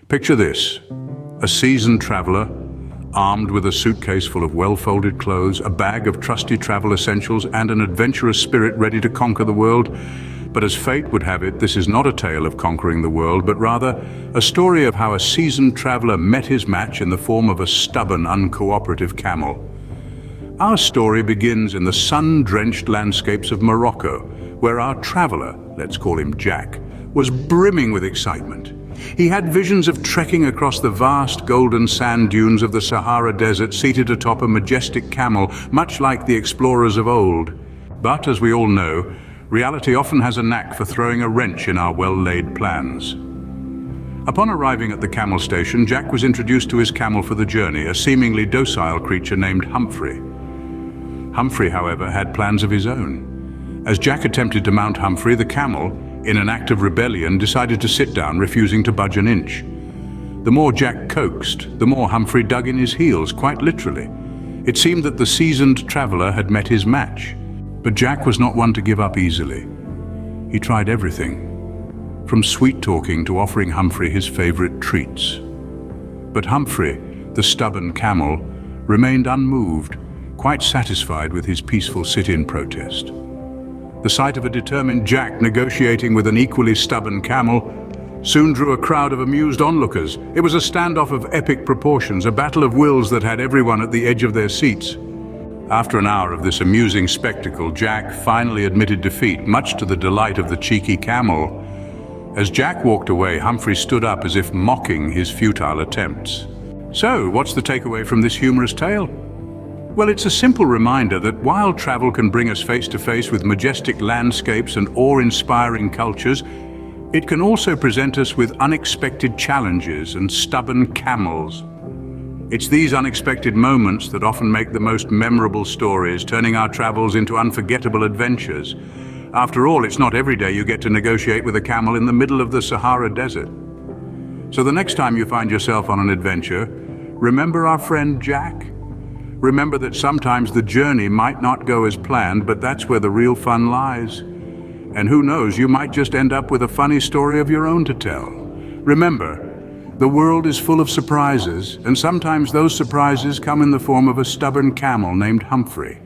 Picture this: a seasoned traveler, armed with a suitcase full of well-folded clothes, a bag of trusty travel essentials, and an adventurous spirit ready to conquer the world. But as fate would have it, this is not a tale of conquering the world, but rather a story of how a seasoned traveler met his match in the form of a stubborn, uncooperative camel. Our story begins in the sun-drenched landscapes of Morocco, where our traveler, let's call him Jack, was brimming with excitement. He had visions of trekking across the vast golden sand dunes of the Sahara Desert, seated atop a majestic camel, much like the explorers of old. But, as we all know, reality often has a knack for throwing a wrench in our well-laid plans. Upon arriving at the camel station, Jack was introduced to his camel for the journey, a seemingly docile creature named Humphrey. Humphrey, however, had plans of his own. As Jack attempted to mount Humphrey, the camel, in an act of rebellion, decided to sit down, refusing to budge an inch. The more Jack coaxed, the more Humphrey dug in his heels, quite literally. It seemed that the seasoned traveler had met his match. But Jack was not one to give up easily. He tried everything, from sweet-talking to offering Humphrey his favorite treats. But Humphrey, the stubborn camel, remained unmoved, quite satisfied with his peaceful sit-in protest. The sight of a determined Jack negotiating with an equally stubborn camel soon drew a crowd of amused onlookers. It was a standoff of epic proportions, a battle of wills that had everyone at the edge of their seats. After an hour of this amusing spectacle, Jack finally admitted defeat, much to the delight of the cheeky camel. As Jack walked away, Humphrey stood up as if mocking his futile attempts. So, what's the takeaway from this humorous tale? Well, it's a simple reminder that while travel can bring us face to face with majestic landscapes and awe-inspiring cultures, it can also present us with unexpected challenges and stubborn camels. It's these unexpected moments that often make the most memorable stories, turning our travels into unforgettable adventures. After all, it's not every day you get to negotiate with a camel in the middle of the Sahara Desert. So the next time you find yourself on an adventure, remember our friend Jack. Remember that sometimes the journey might not go as planned, but that's where the real fun lies. And who knows, you might just end up with a funny story of your own to tell. Remember, the world is full of surprises, and sometimes those surprises come in the form of a stubborn camel named Humphrey.